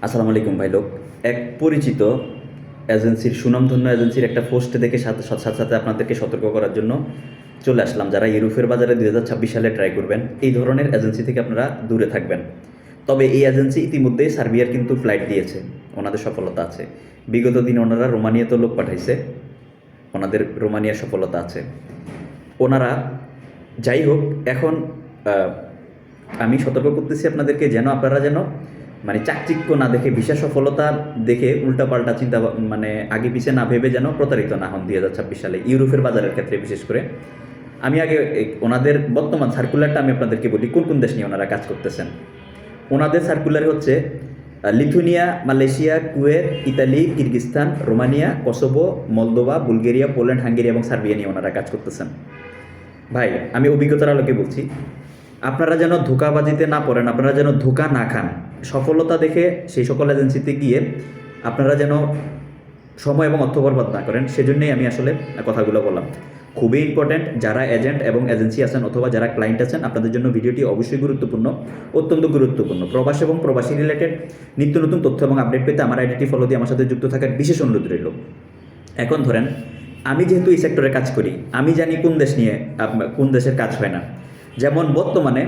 আসসালামু আলাইকুম ভাই লোক। এক পরিচিত এজেন্সির, সুনামধন্য এজেন্সির একটা পোস্ট দেখে সাথে সাথে সাথে আপনাদেরকে সতর্ক করার জন্য চলে আসলাম। যারা ইউরোপের বাজারে 2026 সালে ট্রাই করবেন, এই ধরনের এজেন্সি থেকে আপনারা দূরে থাকবেন। তবে এই এজেন্সি ইতিমধ্যেই সার্বিয়ার কিন্তু ফ্লাইট দিয়েছে, ওনাদের সফলতা আছে। বিগত দিন ওনারা রোমানিয়াতে লোক পাঠাইছে, ওনাদের রোমানিয়ার সফলতা আছে। ওনারা যাই হোক, এখন আমি সতর্ক করতেছি আপনাদেরকে, যেন আপনারা যেন মানে চাকচিক্য না দেখে, ভিসা সফলতা দেখে উল্টাপাল্টা চিন্তা মানে আগে পিছে না ভেবে যেন প্রতারিত না হন 2026 সালে ইউরোপের বাজারের ক্ষেত্রে বিশেষ করে। আমি আগে ওনাদের বর্তমান সার্কুলারটা আমি আপনাদেরকে বলি, কোন কোন দেশ নিয়ে ওনারা কাজ করতেছেন। ওনাদের সার্কুলার হচ্ছে Lithuania, Malaysia, Kuwait, Italy, Kyrgyzstan, Romania, Kosovo, Moldova, Bulgaria, Poland, Hungary এবং সার্বিয়া নিয়ে ওনারা কাজ করতেছেন। ভাই, আমি অভিজ্ঞতার আলোকে বলছি, আপনারা যেন ধোঁকাবাজিতে না পড়েন, আপনারা যেন ধোঁকা না খান। সফলতা দেখে সেই সকল এজেন্সিতে গিয়ে আপনারা যেন সময় এবং অর্থ বরবাদ না করেন, সেজন্যই আমি আসলে কথাগুলো বললাম। খুবই ইম্পর্ট্যান্ট, যারা এজেন্ট এবং এজেন্সি আছেন অথবা যারা ক্লায়েন্ট আছেন, আপনাদের জন্য ভিডিওটি অবশ্যই গুরুত্বপূর্ণ, অত্যন্ত গুরুত্বপূর্ণ। প্রবাস এবং প্রবাসী রিলেটেড নিত্য নতুন তথ্য এবং আপডেট পেতে আমার আইডিটি ফলো দিয়ে আমার সাথে যুক্ত থাকার বিশেষ অনুরোধ রইল। এখন ধরেন, আমি যেহেতু এই সেক্টরে কাজ করি, আমি জানি কোন দেশ নিয়ে কোন দেশের কাজ হয় না। যেমন বর্তমানে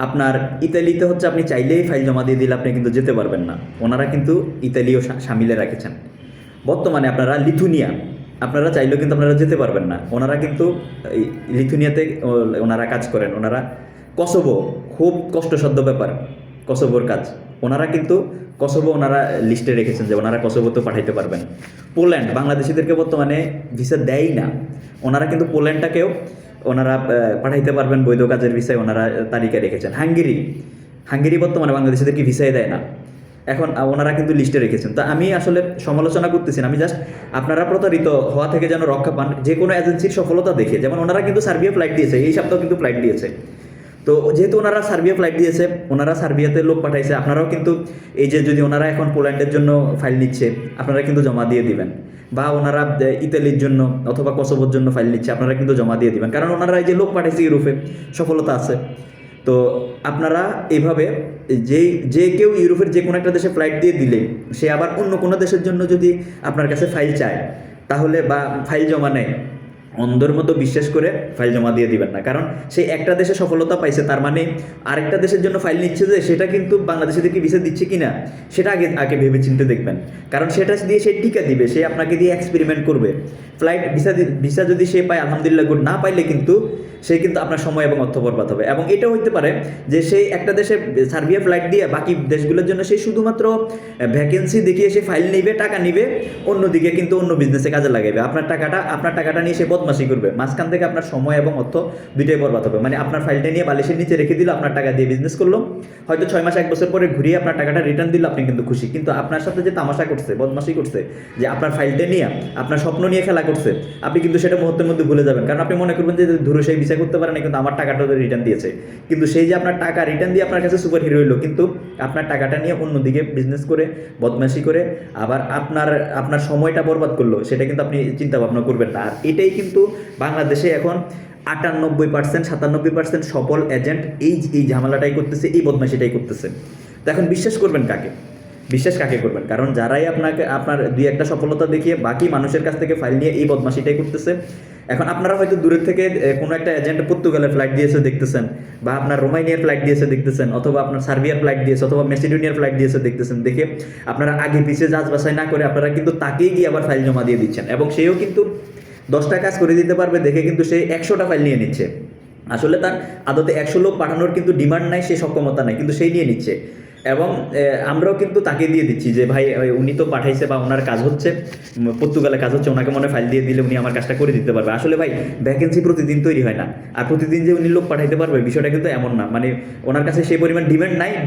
আপনার ইতালিতে হচ্ছে, আপনি চাইলেই ফাইল জমা দিয়ে দিলে আপনি কিন্তু যেতে পারবেন না, ওনারা কিন্তু ইতালিও সামিলে রেখেছেন। বর্তমানে আপনারা লিথুনিয়া, আপনারা চাইলেও কিন্তু আপনারা যেতে পারবেন না, ওনারা কিন্তু লিথুনিয়াতে ওনারা কাজ করেন। ওনারা কসোভো, খুব কষ্টসাধ্য ব্যাপার কসোভোর কাজ, ওনারা কিন্তু কসোভো ওনারা লিস্টে রেখেছেন যে ওনারা কসোভোতেও পাঠাইতে পারবেন। পোল্যান্ড, বাংলাদেশিদেরকে বর্তমানে ভিসা দেয় না, ওনারা কিন্তু পোল্যান্ডটাকেও ওনারা পাঠাইতে পারবেন বৈধ কাজের ভিসায়, ওনারা তালিকা রেখেছেন। হাঙ্গেরি বর্তমানে বাংলাদেশিদেরকে ভিসাই দেয় না, এখন ওনারা কিন্তু লিস্টে রেখেছেন। তো আমি আসলে সমালোচনা করতেছি না, আমি জাস্ট আপনারা প্রতারিত হওয়া থেকে যেন রক্ষা পান যে কোনো এজেন্সির সফলতা দেখে। যেমন ওনারা কিন্তু সার্বিয়া ফ্লাইট দিয়েছে, এই সপ্তাহ কিন্তু ফ্লাইট দিয়েছে। তো যেহেতু ওনারা সার্বিয়া ফ্লাইট দিয়েছে, ওনারা সার্বিয়াতে লোক পাঠাইছে, আপনারাও কিন্তু এই যে যদি ওনারা এখন পোল্যান্ডের জন্য ফাইল নিচ্ছে, আপনারা কিন্তু জমা দিয়ে দিবেন। বা ওনারা ইতালির জন্য অথবা কসোভোর জন্য ফাইল নিচ্ছে, আপনারা কিন্তু জমা দিয়ে দিবেন, কারণ ওনারা এই যে লোক পাঠাইছে ইউরোপে, সফলতা আছে। তো আপনারা এইভাবে যে কেউ ইউরোপের যে কোনো একটা দেশে ফ্লাইট দিয়ে দিলে, সে আবার অন্য কোনো দেশের জন্য যদি আপনার কাছে ফাইল চায়, তাহলে বা ফাইল জমা নেয়, অন্ধের মতো বিশ্বাস করে ফাইল জমা দিয়ে দিবেন না। কারণ সেই একটা দেশে সফলতা পাইছে, তার মানে আরেকটা দেশের জন্য ফাইল নিচ্ছে যে সেটা কিন্তু বাংলাদেশিদেরকে ভিসা দিচ্ছে কিনা সেটা আগে আগে ভেবে চিন্তে দেখবেন। কারণ সেটা দিয়ে সে টিকা দিবে, সে আপনাকে দিয়ে এক্সপেরিমেন্ট করবে। ফ্লাইট ভিসা যদি সে পায় আলহামদুলিল্লাহ গুড, না পাইলে কিন্তু সে কিন্তু আপনার সময় এবং অর্থ বরবাদ হবে। এবং এটাও হইতে পারে যে সেই একটা দেশে সার্বিয়া ফ্লাইট দিয়ে বাকি দেশগুলোর জন্য সে শুধুমাত্র ভ্যাকেন্সি দেখিয়ে সে ফাইল নিবে, টাকা নিবে, অন্যদিকে কিন্তু অন্য বিজনেসে কাজে লাগাবে। আপনার টাকাটা নিয়ে সে বদমাশি করবে, মাঝখান থেকে আপনার সময় এবং অর্থ দুইটাই বরবাদ হবে। মানে আপনার ফাইলটা নিয়ে বালিশের নিচে রেখে দিল, আপনার টাকা দিয়ে বিজনেস করলো, হয়তো 6 মাস 1 বছর পরে ঘুরিয়ে আপনার টাকাটা রিটার্ন দিল, আপনি কিন্তু খুশি। কিন্তু আপনার সাথে যে তামাশা করছে, বদমাশি করছে, যে আপনার ফাইলটা নিয়ে আপনার স্বপ্ন নিয়ে খেলা করছে, আপনি কিন্তু সেটা মুহূর্তের মধ্যে ভুলে যাবেন। কারণ আপনি মনে করবেন যে ধরো সেই ভিসা করতে পারে না, কিন্তু আমার টাকাটা রিটার্ন দিয়েছে। কিন্তু সেই যে আপনার টাকা রিটার্ন দিয়ে আপনার কাছে সুপার হিরো হইলো, কিন্তু আপনার টাকাটা নিয়ে অন্যদিকে বিজনেস করে, বদমাশি করে আবার আপনার সময়টা বরবাদ করলো, সেটা কিন্তু আপনি চিন্তা ভাবনা করবেন না। আর এটাই কিন্তু বাংলাদেশে এখন 98% 97% সফল এজেন্ট এই ঝামেলাটাই করতেছে, এই বদমাশিটাই করতেছে। তো এখন বিশ্বাস কাকে করবেন? কারণ যারাই আপনার দুই একটা সফলতা দেখিয়ে বাকি মানুষের কাছ থেকে ফাইল নিয়ে এই বদমাশিটাই করতেছে। এখন আপনারা হয়তো দূরের থেকে কোনো একটা এজেন্ট পর্তুগালের ফ্লাইট দিয়েছে দেখতেছেন, বা আপনার রোমানিয়ার ফ্লাইট দিয়েছে দেখতেছেন, অথবা আপনার সার্বিয়ার ফ্লাইট দিয়েছে, অথবা মেসিডোনিয়ার ফ্লাইট দিয়েছে দেখতেছেন, দেখে আপনারা আগে পিছিয়ে যাচ বাছাই না করে আপনারা কিন্তু তাকেই গিয়ে আবার ফাইল জমা দিয়ে দিচ্ছেন। এবং সেও কিন্তু 10টা কাজ করে দিতে পারবে দেখে কিন্তু সে 100টা ফাইল নিয়ে নিচ্ছে। আসলে তার আদতে 100 লোক পাঠানোর কিন্তু ডিমান্ড নাই, সে সক্ষমতা নাই, কিন্তু সেই নিয়ে নিচ্ছে। এবং আমরাও কিন্তু তাকে দিয়ে দিচ্ছি যে ভাই উনি তো পাঠাইছে বা ওনার কাজ হচ্ছে, পর্তুগালে কাজ হচ্ছে, ওনাকে মনে ফাইল দিয়ে দিলে উনি আমার কাজটা করে দিতে পারবে। আসলে ভাই, ভ্যাকেন্সি প্রতিদিন তৈরি হয় না, আর প্রতিদিন যে উনি লোক পাঠাইতে পারবে বিষয়টা কিন্তু এমন না। মানে ওনার কাছে সেই পরিমাণ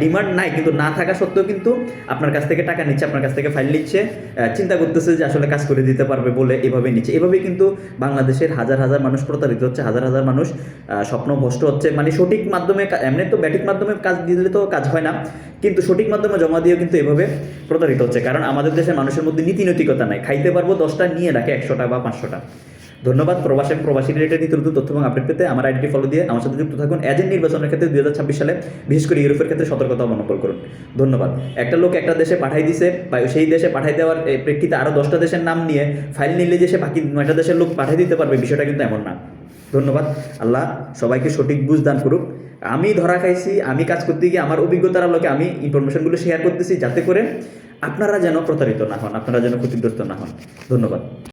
ডিমান্ড নাই, কিন্তু না থাকা সত্ত্বেও কিন্তু আপনার কাছ থেকে টাকা নিচ্ছে, আপনার কাছ থেকে ফাইল নিচ্ছে, চিন্তা করতেছে যে আসলে কাজ করে দিতে পারবে বলে এভাবে নিচ্ছে। এভাবেই কিন্তু বাংলাদেশের হাজার হাজার মানুষ প্রতারিত হচ্ছে, হাজার হাজার মানুষ স্বপ্ন ভ্রষ্ট হচ্ছে। মানে সঠিক মাধ্যমে, এমনি তো ব্যাঠিক মাধ্যমে কাজ দিলে তো কাজ হয় না, কিন্তু সঠিক মাধ্যমে জমা দিয়েও কিন্তু এভাবে প্রতারিত হচ্ছে। কারণ আমাদের দেশের মানুষের মধ্যে নীতি নৈতিকতা নাই, খাইতে পারবো 10টা নিয়ে রাখে 100টা বা 500টা। ধন্যবাদ। প্রবাসী এবং প্রবাসী রিলেটেড নিত্য নতুন তথ্য এবং আপডেট পেতে আমার আইডি ফলো দিয়ে আমার সাথে যুক্ত থাকুন। এজেন্ট নির্বাচনের ক্ষেত্রে 2026 সালে বিশেষ করে ইউরোপের ক্ষেত্রে সতর্কতা অবলম্বন করুন। ধন্যবাদ। একটা লোক একটা দেশে পাঠাই দিছে, বা সেই দেশে পাঠাই দেওয়ার প্রেক্ষিতে আরও 10টা দেশের নাম নিয়ে ফাইল নিলে যে সে বাকি 9টা দেশের লোক পাঠাই দিতে পারবে, বিষয়টা কিন্তু এমন না। ধন্যবাদ। আল্লাহ সবাইকে সঠিক বুঝ দান করুক। আমি ধরা খাইছি, আমি কাজ করতে গিয়ে আমার অভিজ্ঞতার আলোকে আমি ইনফরমেশনগুলো শেয়ার করতেছি, যাতে করে আপনারা যেন প্রতারিত না হন, আপনারা যেন ক্ষতিগ্রস্ত না হন। ধন্যবাদ।